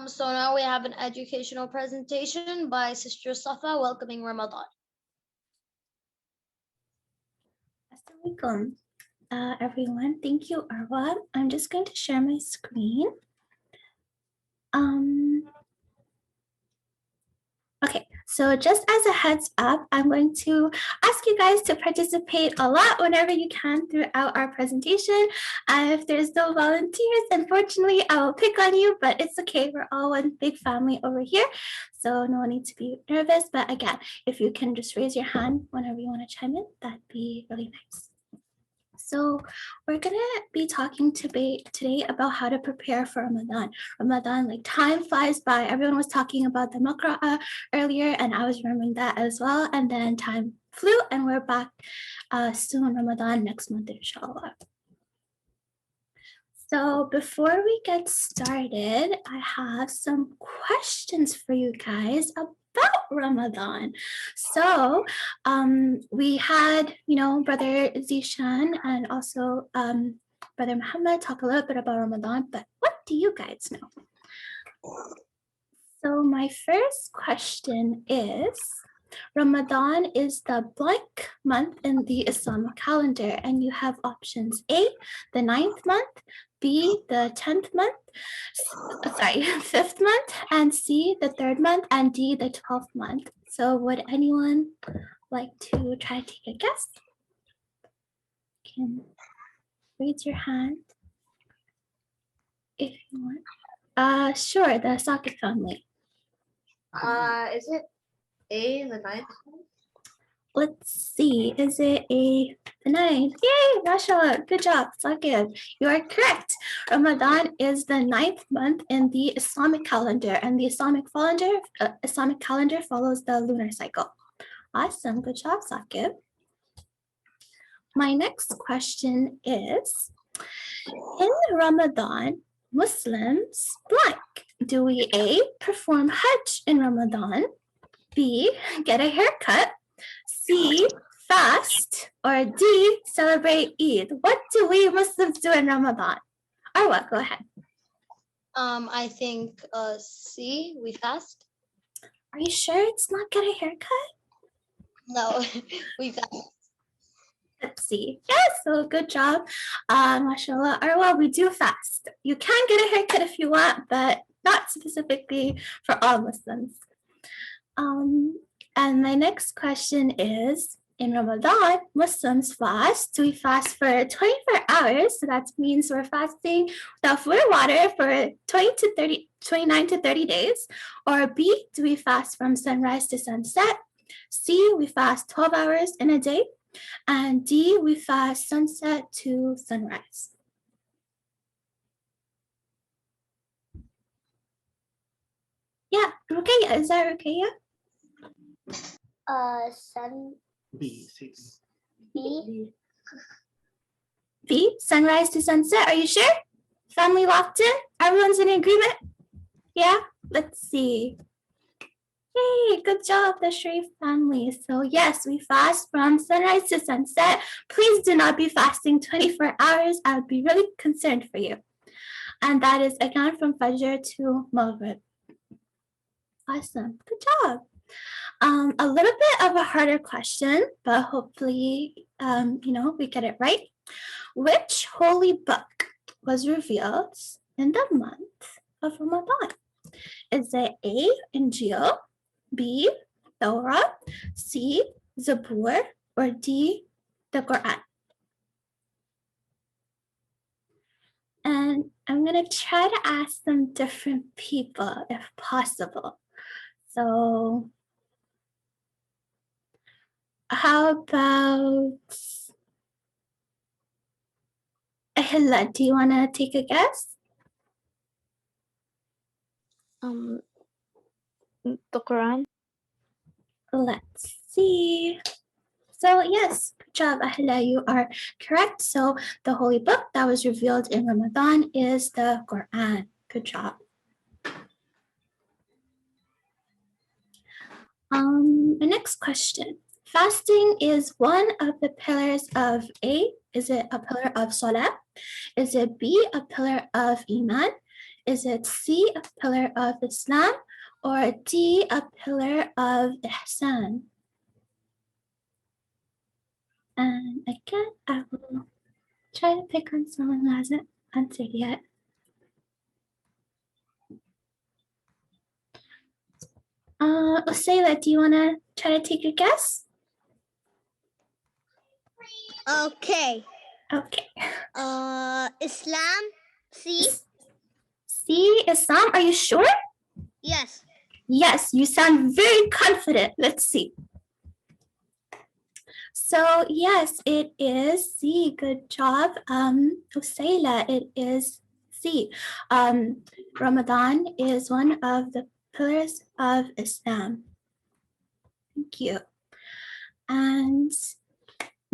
So now we have an educational presentation by Sister Safa welcoming Ramadan. Assalamualaikum, everyone. Thank you, Arwa. I'm just going to share my screen. Okay, so just as a heads up, I'm going to ask you guys to participate a lot whenever you can throughout our presentation. If there's no volunteers, unfortunately, I will pick on you, but it's okay. We're all one big family over here, so no need to be nervous. But again, if you can just raise your hand whenever you want to chime in, that'd be really nice. So we're gonna be talking today about how to prepare for Ramadan. Ramadan, like time flies by. Everyone was talking about the Makra'ah earlier, and I was remembering that as well. And then time flew, and we're back soon, Ramadan next month, inshallah. So before we get started, I have some questions for you guys about Ramadan. So we had, Brother Zishan and also Brother Muhammad talk a little bit about Ramadan, but what do you guys know? So my first question is, Ramadan is the blank month in the Islamic calendar, and you have options A, the 9th month, B, the 10th month, 5th month, and C, the 3rd month, and D, the 12th month. So would anyone like to try to take a guess? You can raise your hand if you want. Sure, the Sakit family. Is it A, the 9th? Let's see, is it the 9th? Yay, mashallah, good job, Sakib. You are correct. Ramadan is the 9th month in the Islamic calendar, and the Islamic calendar follows the lunar cycle. Awesome, good job, Sakib. My next question is, in Ramadan, Muslims blank. Do we A, perform Hajj in Ramadan, B, get a haircut, C, fast, or D, celebrate Eid? What do we Muslims do in Ramadan? Arwa, go ahead. I think C, we fast. Are you sure it's not get a haircut? No, we fast. Let's see. Yes, so good job. Mashallah, Arwa, we do fast. You can get a haircut if you want, but not specifically for all Muslims. And my next question is, in Ramadan, Muslims fast. Do we fast for 24 hours? So that means we're fasting without food or water for 29 to 30 days. Or B, do we fast from sunrise to sunset? C, we fast 12 hours in a day. And D, we fast sunset to sunrise. Yeah, Ruqayya, is that Ruqayya? B. B, sunrise to sunset. Are you sure? Family locked in? Everyone's in agreement? Yeah, let's see. Yay, good job, the Sharif family. So yes, we fast from sunrise to sunset. Please do not be fasting 24 hours. I would be really concerned for you. And that is again from Fajr to Maghrib. Awesome, good job. A little bit of a harder question, but hopefully, we get it right. Which holy book was revealed in the month of Ramadan? Is it A, Injil, B, Torah, C, Zabur, or D, the Quran? And I'm going to try to ask some different people if possible. So how about Ahila, do you want to take a guess? The Quran. Let's see. So yes, good job, Ahila, you are correct. So the holy book that was revealed in Ramadan is the Quran. Good job. The next question. Fasting is one of the pillars of A. Is it a pillar of Salah? Is it B, a pillar of Iman? Is it C, a pillar of Islam, or D, a pillar of Ihsan? And again, I will try to pick on someone who hasn't answered yet. Usayla, do you want to try to take a guess? Okay. Okay. Islam. C. C, Islam, are you sure? Yes. Yes, you sound very confident. Let's see. So yes, it is C. Good job, Usayla. It is C. Ramadan is one of the pillars of Islam. Thank you. And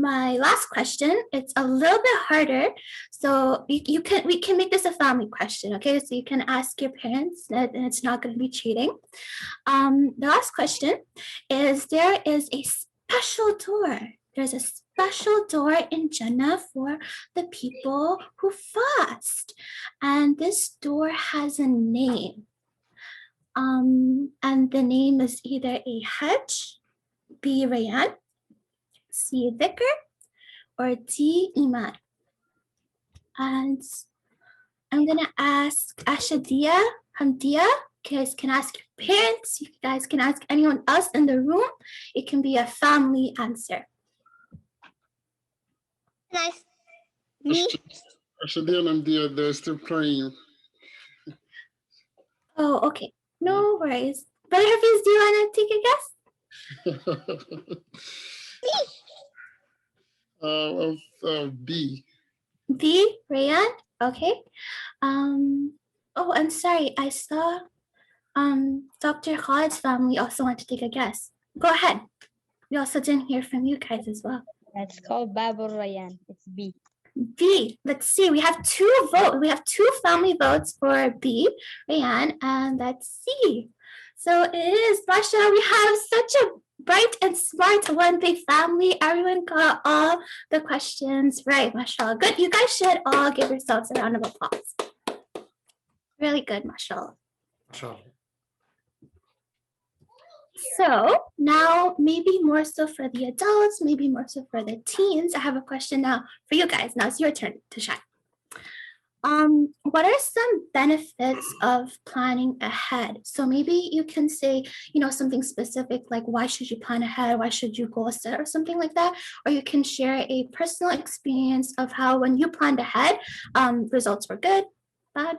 my last question, it's a little bit harder. So we can make this a family question, okay? So you can ask your parents, and it's not going to be cheating. The last question is, there is a special door. There's a special door in Jannah for the people who fast. And this door has a name. And the name is either a Hajj, B, Rayyan, C, Dhikr, or D, Iman. And I'm gonna ask Ashadia, Hamdia, you guys can ask your parents, you guys can ask anyone else in the room. It can be a family answer. Nice. Me. Ashadia and Amdia, they're still playing. Oh, okay, no worries. Brother Hafiz, do you wanna take a guess? B. B, Rayyan, okay. Oh, I'm sorry, I saw Dr. Khalid's family also want to take a guess. Go ahead. We also didn't hear from you guys as well. It's called Babur Rayyan. It's B. B, let's see, we have two votes. We have two family votes for B, Rayyan, and that's C. So it is, mashallah, we have such a bright and smart one big family. Everyone got all the questions right, mashallah. Good, you guys should all give yourselves a round of applause. Really good, mashallah. So now, maybe more so for the adults, maybe more so for the teens, I have a question now for you guys. Now it's your turn to shine. What are some benefits of planning ahead? So maybe you can say, you know, something specific like why should you plan ahead? Why should you goal set or something like that? Or you can share a personal experience of how when you planned ahead, results were good, bad.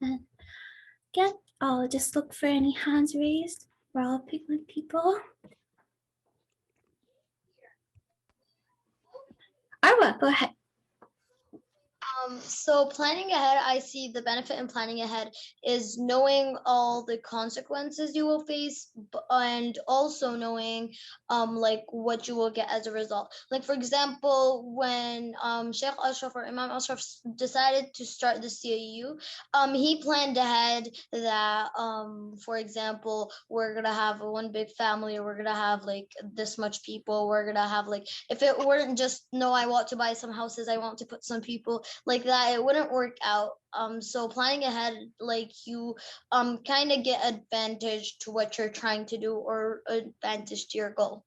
And again, I'll just look for any hands raised, or I'll pick on people. Arwa, go ahead. So planning ahead, I see the benefit in planning ahead is knowing all the consequences you will face, and also knowing like what you will get as a result. Like for example, when Sheikh Ashraf or Imam Ashraf decided to start the CAU, he planned ahead that for example, we're gonna have one big family, or we're gonna have like this much people, we're gonna have like, if it weren't just no, I want to buy some houses, I want to put some people, like that, it wouldn't work out. So planning ahead, like you kind of get advantage to what you're trying to do, or advantage to your goal.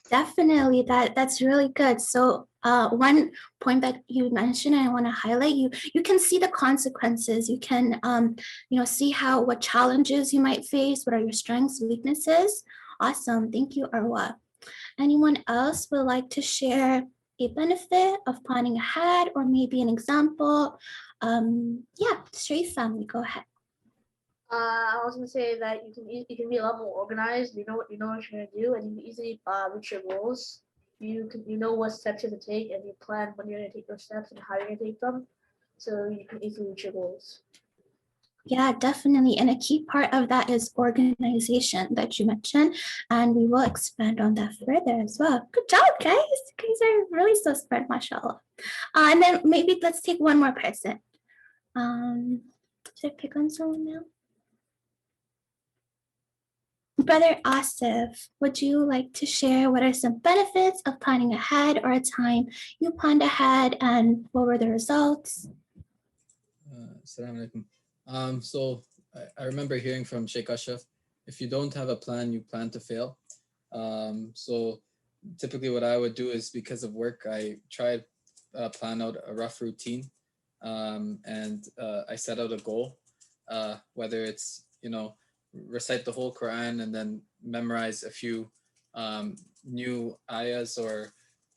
Definitely, that's really good. So one point that you mentioned, I want to highlight, you can see the consequences. You can you know, see what challenges you might face, what are your strengths, weaknesses. Awesome, thank you, Arwa. Anyone else would like to share a benefit of planning ahead, or maybe an example? Yeah, Sharif family, go ahead. I was gonna say that you can be a lot more organized. You know what you're gonna do, and you can easily reach your goals. You know what steps you have to take, and you plan when you're gonna take those steps and how you're gonna take them, so you can easily reach your goals. Yeah, definitely. And a key part of that is organization that you mentioned, and we will expand on that further as well. Good job, guys. You guys are really so smart, mashallah. And then maybe let's take one more person. Should I pick on someone now? Brother Asif, would you like to share what are some benefits of planning ahead, or a time you planned ahead and what were the results? Assalamu alaikum. So I remember hearing from Sheikh Ashraf, if you don't have a plan, you plan to fail. So typically what I would do is, because of work, I try to plan out a rough routine, and I set out a goal, whether it's, recite the whole Quran and then memorize a few new ayahs or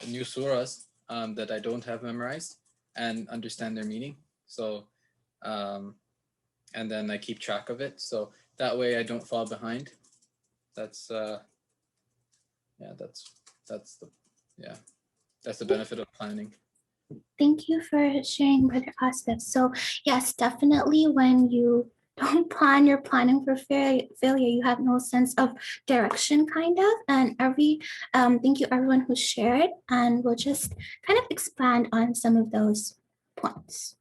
new surahs that I don't have memorized and understand their meaning. So, and then I keep track of it. So that way I don't fall behind. That's, that's the benefit of planning. Thank you for sharing, Brother Asif. So yes, definitely when you don't plan, you're planning for failure. You have no sense of direction, kind of. And thank you everyone who shared, and we'll just kind of expand on some of those points.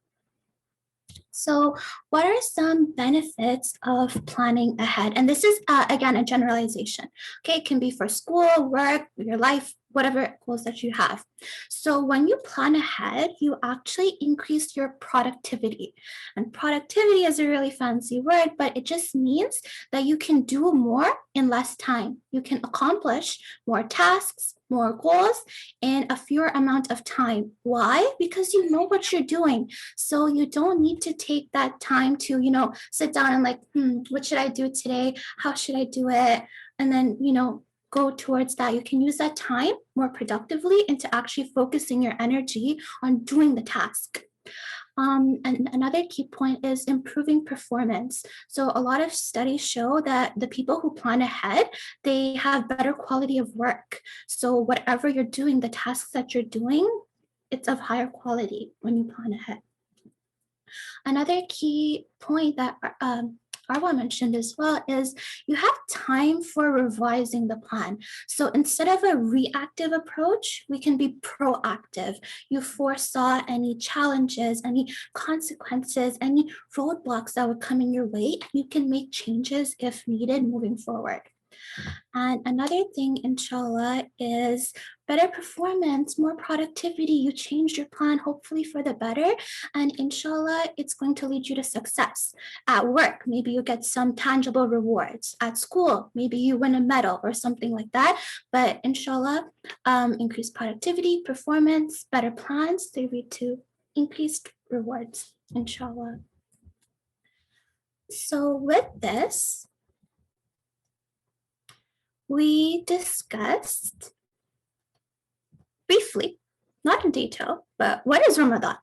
So what are some benefits of planning ahead? And this is, again, a generalization. Okay, it can be for school, work, your life, whatever goals that you have. So when you plan ahead, you actually increase your productivity. And productivity is a really fancy word, but it just means that you can do more in less time. You can accomplish more tasks, more goals in a fewer amount of time. Why? Because you know what you're doing. So you don't need to take that time to, sit down and like, what should I do today? How should I do it? And then, go towards that. You can use that time more productively into actually focusing your energy on doing the task. And another key point is improving performance. So a lot of studies show that the people who plan ahead, they have better quality of work. So whatever you're doing, the tasks that you're doing, it's of higher quality when you plan ahead. Another key point that Arwa mentioned as well is you have time for revising the plan. So instead of a reactive approach, we can be proactive. You foresaw any challenges, any consequences, any roadblocks that would come in your way, and you can make changes if needed moving forward. And another thing, inshallah, is better performance, more productivity. You changed your plan, hopefully for the better. And inshallah, it's going to lead you to success. At work, maybe you get some tangible rewards. At school, maybe you win a medal or something like that. But inshallah, increased productivity, performance, better plans, they lead to increased rewards, inshallah. So with this, we discussed briefly, not in detail, but what is Ramadan?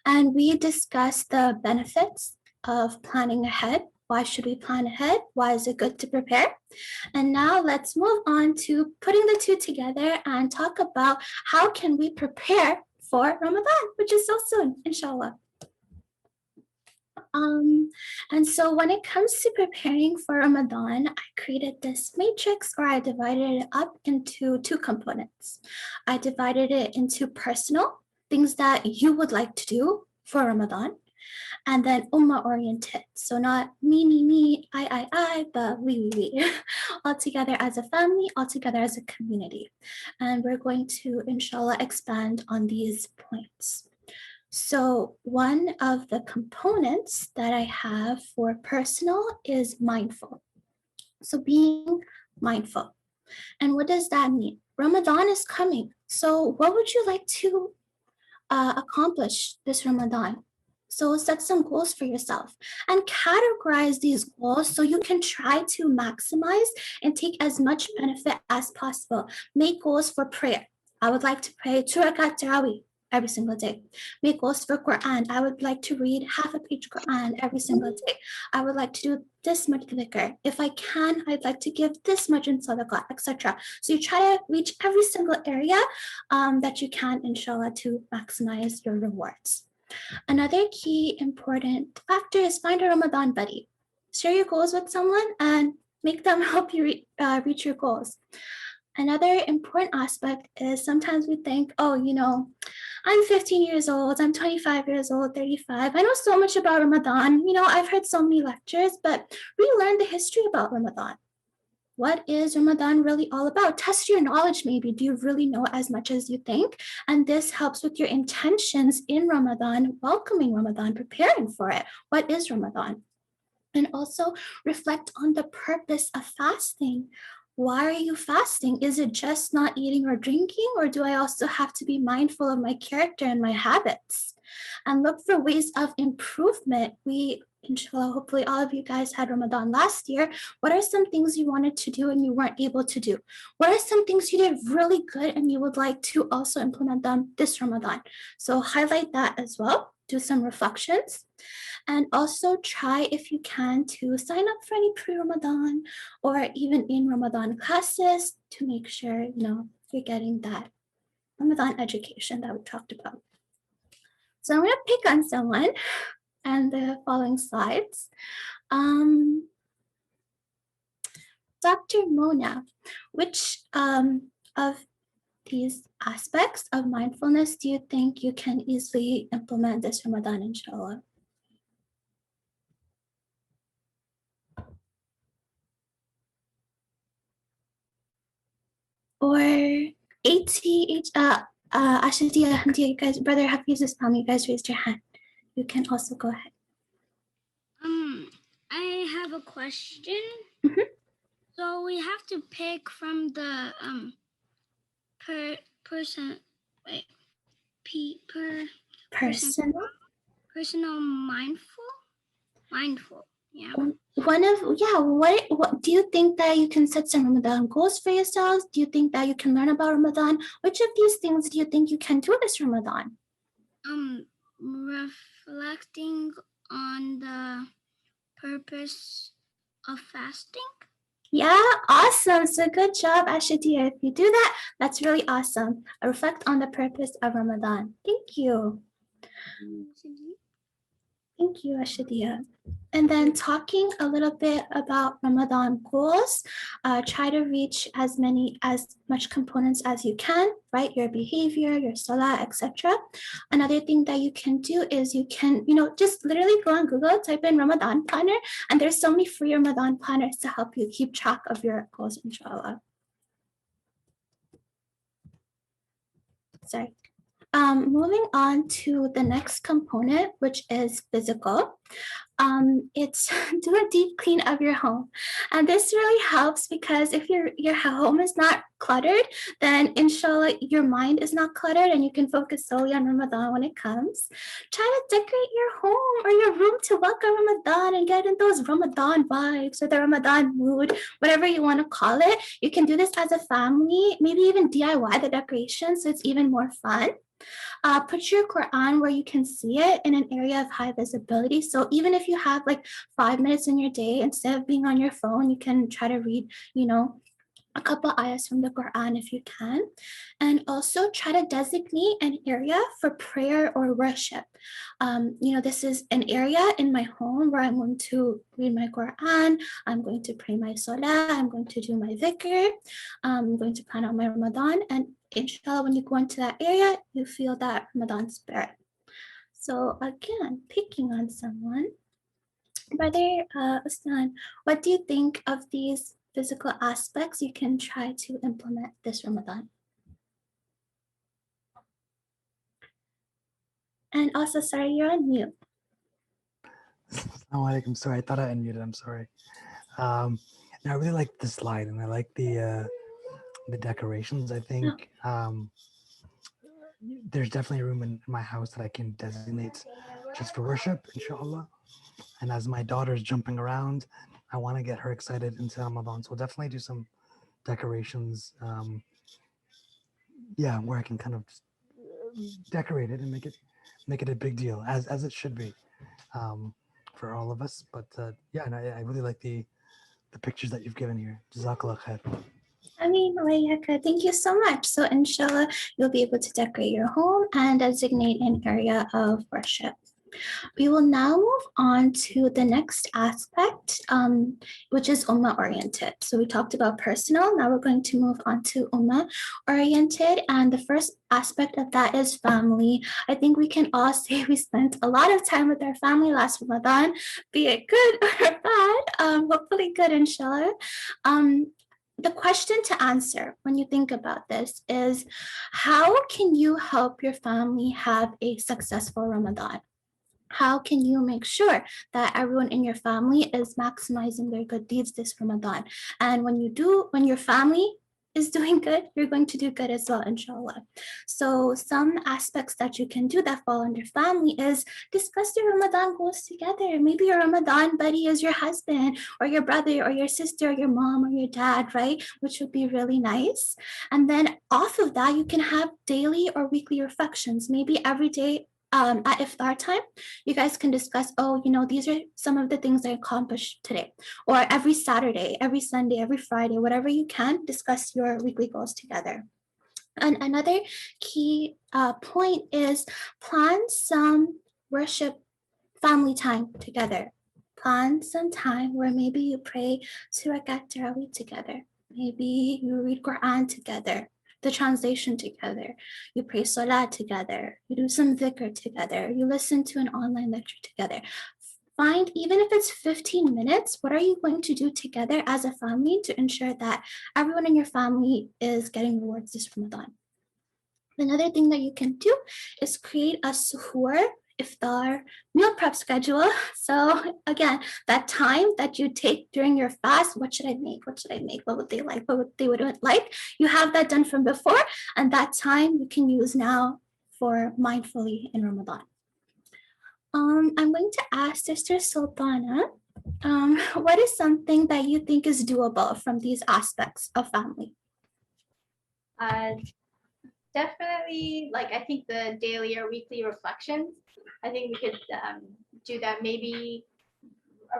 And we discussed the benefits of planning ahead. Why should we plan ahead? Why is it good to prepare? And now let's move on to putting the two together and talk about how can we prepare for Ramadan, which is so soon, inshallah. And so when it comes to preparing for Ramadan, I created this matrix, or I divided it up into two components. I divided it into personal, things that you would like to do for Ramadan, and then ummah oriented. So not me, I, but we, all together as a family, all together as a community. And we're going to, inshallah, expand on these points. So one of the components that I have for personal is mindful. So being mindful. And what does that mean? Ramadan is coming. So what would you like to accomplish this Ramadan? So set some goals for yourself and categorize these goals so you can try to maximize and take as much benefit as possible. Make goals for prayer. I would like to pray 2 rakat tarawih every single day. Make goals for Quran. I would like to read half a page Quran every single day. I would like to do this much dhikr. If I can, I'd like to give this much in sadaqah, etc. So you try to reach every single area that you can, inshallah, to maximize your rewards. Another key important factor is find a Ramadan buddy. Share your goals with someone and make them help you reach your goals. Another important aspect is sometimes we think, oh, I'm 15 years old, I'm 25 years old, 35. I know so much about Ramadan. I've heard so many lectures, but relearn the history about Ramadan. what is Ramadan really all about? Test your knowledge maybe. Do you really know as much as you think? And this helps with your intentions in Ramadan, welcoming Ramadan, preparing for it. What is Ramadan? And also reflect on the purpose of fasting. Why are you fasting? Is it just not eating or drinking, or do I also have to be mindful of my character and my habits? And look for ways of improvement. Inshallah, hopefully all of you guys had Ramadan last year. What are some things you wanted to do and you weren't able to do? What are some things you did really good and you would like to also implement them this Ramadan? So highlight that as well. Do some reflections. And also try, if you can, to sign up for any pre-Ramadan or even in Ramadan classes to make sure, you're getting that Ramadan education that we talked about. So I'm going to pick on someone and the following slides. Dr. Mona, which of these aspects of mindfulness do you think you can easily implement this Ramadan, inshallah? Or Ashadia, Hamdia, you guys, Brother Hafiz's family, you guys raised your hand. You can also go ahead. I have a question. Mhm. So we have to pick from the personal mindful. Yeah. What do you think that you can set some Ramadan goals for yourselves? Do you think that you can learn about Ramadan? Which of these things do you think you can do this Ramadan? Reflecting on the purpose of fasting. Yeah, awesome. So good job, Ashadia. If you do that, that's really awesome. Reflect on the purpose of Ramadan. Thank you. Thank you, Ashadia. And then talking a little bit about Ramadan goals, try to reach as much components as you can, right? Your behavior, your salah, etc. Another thing that you can do is you can, just literally go on Google, type in Ramadan planner, and there's so many free Ramadan planners to help you keep track of your goals, inshallah. Sorry. Moving on to the next component, which is physical. It's do a deep clean of your home. And this really helps because if your home is not cluttered, then inshallah your mind is not cluttered and you can focus solely on Ramadan when it comes. Try to decorate your home or your room to welcome Ramadan and get in those Ramadan vibes or the Ramadan mood, whatever you want to call it. You can do this as a family, maybe even DIY the decoration so it's even more fun. Put your Quran where you can see it in an area of high visibility. So even if you have like 5 minutes in your day, instead of being on your phone, you can try to read, a couple ayahs from the Quran if you can. And also try to designate an area for prayer or worship. This is an area in my home where I'm going to read my Quran, I'm going to pray my salah, I'm going to do my dhikr, I'm going to plan out my Ramadan, and inshallah, when you go into that area, you feel that Ramadan spirit. So again, picking on someone. Brother Usman, what do you think of these physical aspects you can try to implement this Ramadan? And also, sorry, you're on mute. I'm sorry, I thought I unmuted, I'm sorry. I really like the slide and I like the decorations. I think there's definitely room in my house that I can designate just for worship, inshallah. And as my daughter's jumping around, I want to get her excited into Ramadan. So we'll definitely do some decorations, where I can kind of decorate it and make it a big deal, as it should be for all of us. But and I really like the pictures that you've given here. Jazakallah khair. Thank you so much. So inshallah, you'll be able to decorate your home and designate an area of worship. We will now move on to the next aspect, which is Ummah oriented. So we talked about personal, now we're going to move on to Ummah oriented. And the first aspect of that is family. I think we can all say we spent a lot of time with our family last Ramadan, be it good or bad, hopefully good, inshallah. the question to answer when you think about this is, how can you help your family have a successful Ramadan? How can you make sure that everyone in your family is maximizing their good deeds this Ramadan? And when your family is doing good, you're going to do good as well, inshallah. So some aspects that you can do that fall under family is discuss your Ramadan goals together. Maybe your Ramadan buddy is your husband or your brother or your sister or your mom or your dad, right? Which would be really nice. And then off of that, you can have daily or weekly reflections. Maybe every day at iftar time, you guys can discuss, oh, these are some of the things I accomplished today. Or every Saturday, every Sunday, every Friday, whatever you can, discuss your weekly goals together. And another key point is plan some worship family time together. Plan some time where maybe you pray Surah At-Tarawih together. Maybe you read Quran together, the translation together. You pray Salah together. You do some dhikr together. You listen to an online lecture together. Find, even if it's 15 minutes, what are you going to do together as a family to ensure that everyone in your family is getting rewards this Ramadan? Another thing that you can do is create a suhoor, iftar, meal prep schedule. So again, that time that you take during your fast, what should I make? What should I make? What would they like? What would they wouldn't like? You have that done from before, and that time you can use now for mindfully in Ramadan. I'm going to ask Sister Sultana, what is something that you think is doable from these aspects of family? Definitely, I think the daily or weekly reflections, I think we could do that maybe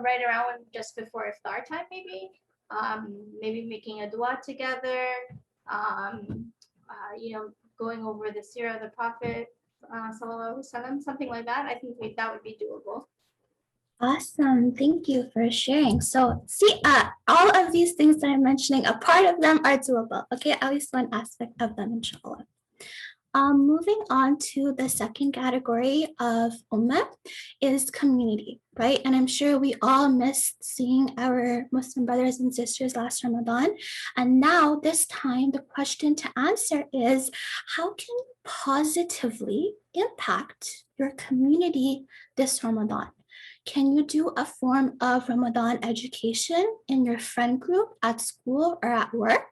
right around just before iftar time, maybe making a dua together, going over the seerah of the Prophet, something like that. I think that would be doable. Awesome. Thank you for sharing. So see, all of these things that I'm mentioning, a part of them are doable. Okay, at least one aspect of them, inshallah. Moving on to the second category of ummah is community, right? And I'm sure we all missed seeing our Muslim brothers and sisters last Ramadan. And now this time, the question to answer is, how can you positively impact your community this Ramadan? Can you do a form of Ramadan education in your friend group at school or at work?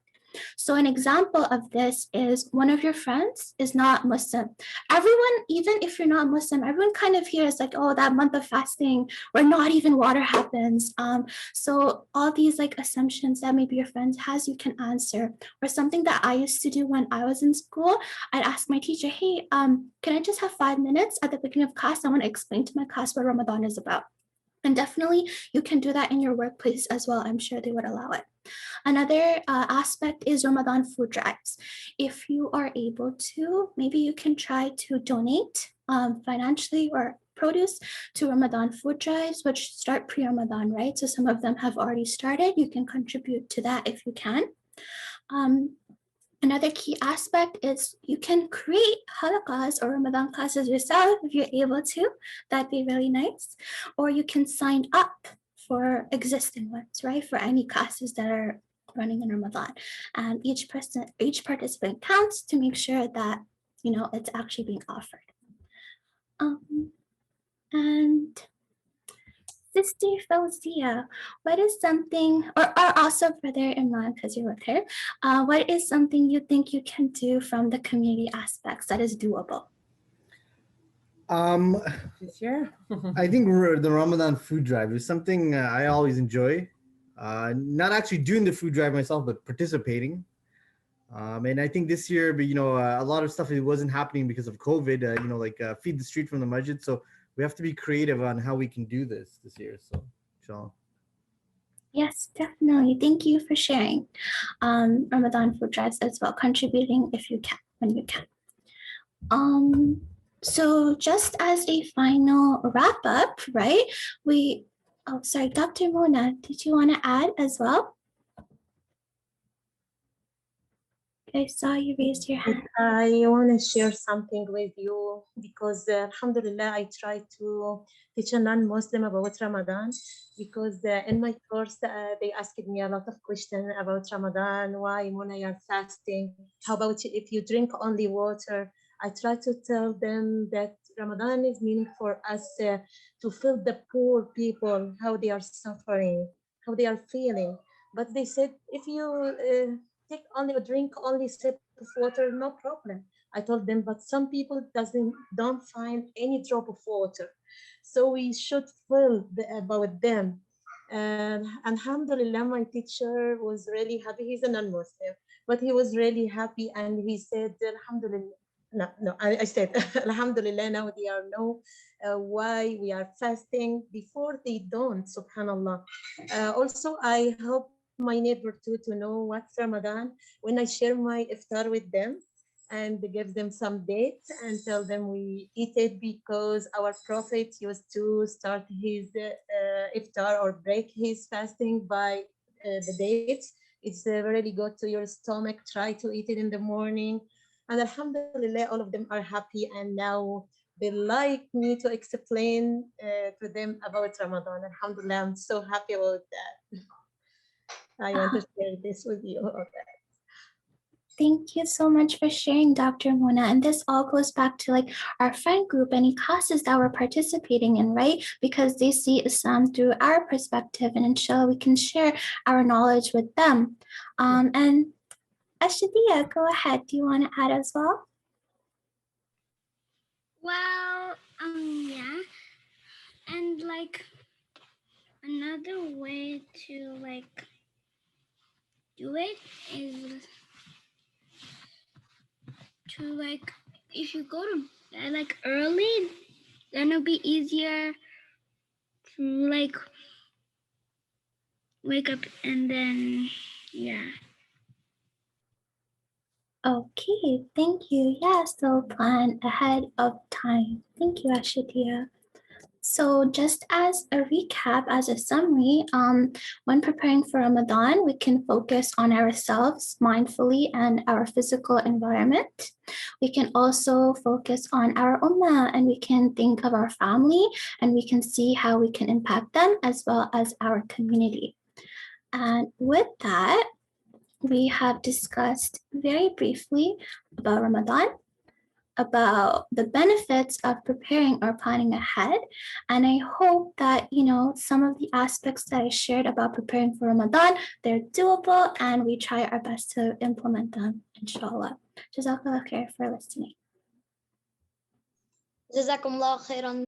So an example of this is one of your friends is not Muslim. Everyone, even if you're not Muslim, everyone kind of hears like, oh, that month of fasting where not even water happens. So all these assumptions that maybe your friend has, you can answer. Or something that I used to do when I was in school, I'd ask my teacher, hey, can I just have 5 minutes at the beginning of class? I want to explain to my class what Ramadan is about. And definitely you can do that in your workplace as well. I'm sure they would allow it. Another aspect is Ramadan food drives. If you are able to, maybe you can try to donate financially or produce to Ramadan food drives, which start pre-Ramadan, right? So some of them have already started. You can contribute to that if you can. Another key aspect is you can create halaqas or Ramadan classes yourself if you're able to. That'd be really nice. Or you can sign up for existing ones, right? For any classes that are running in Ramadan. And each participant counts to make sure that, it's actually being offered. And Sister Fauzia, what is something, or also Brother Imran, because you're with her, what is something you think you can do from the community aspects that is doable? Sure. I think the Ramadan food drive is something I always enjoy. Not actually doing the food drive myself, but participating. And I think this year, a lot of stuff, it wasn't happening because of COVID, feed the street from the masjid. So we have to be creative on how we can do this year. So, inshallah. Yes, definitely. Thank you for sharing Ramadan food drives as well, contributing if you can, when you can. So just as a final wrap up, right? Dr. Mona, did you want to add as well? I saw you raise your hand. I want to share something with you because Alhamdulillah, I try to teach a non-Muslim about Ramadan because in my course, they asked me a lot of questions about Ramadan, why when I are fasting, how about if you drink only water? I try to tell them that Ramadan is meaning for us to feel the poor people, how they are suffering, how they are feeling. But they said, if you take only or drink only sip of water, no problem. I told them, but some people don't find any drop of water, so we should feel about them. And Alhamdulillah, my teacher was really happy. He's a non-Muslim, but he was really happy, and he said, Alhamdulillah. No, I said, Alhamdulillah, now they are know why we are fasting before they don't, subhanallah. Also, I hope my neighbor too to know what's Ramadan when I share my iftar with them and give them some dates and tell them we eat it because our prophet used to start his iftar or break his fasting by the dates. It's really good to your stomach. Try to eat it in the morning. And Alhamdulillah, all of them are happy. And now they like me to explain to them about Ramadan. Alhamdulillah, I'm so happy about that. I want to share this with you. Okay. Thank you so much for sharing, Dr. Mona. And this all goes back to like our friend group, any classes that we're participating in, right? Because they see Islam through our perspective, and inshallah we can share our knowledge with them. And Ashadia, go ahead. Do you want to add as well? Well, yeah. And like another way to like do it is to like, if you go to bed like early, then it'll be easier to like wake up and then, yeah. Okay, thank you. Yeah, so plan ahead of time. Thank you, Ashadia. So just as a recap, as a summary, when preparing for Ramadan, we can focus on ourselves mindfully and our physical environment. We can also focus on our ummah, and we can think of our family, and we can see how we can impact them as well as our community. And with that, we have discussed very briefly about Ramadan, about the benefits of preparing or planning ahead. And I hope that, you know, some of the aspects that I shared about preparing for Ramadan, they're doable and we try our best to implement them, inshallah. Jazakallah khair for listening. Jazakumullah khairan.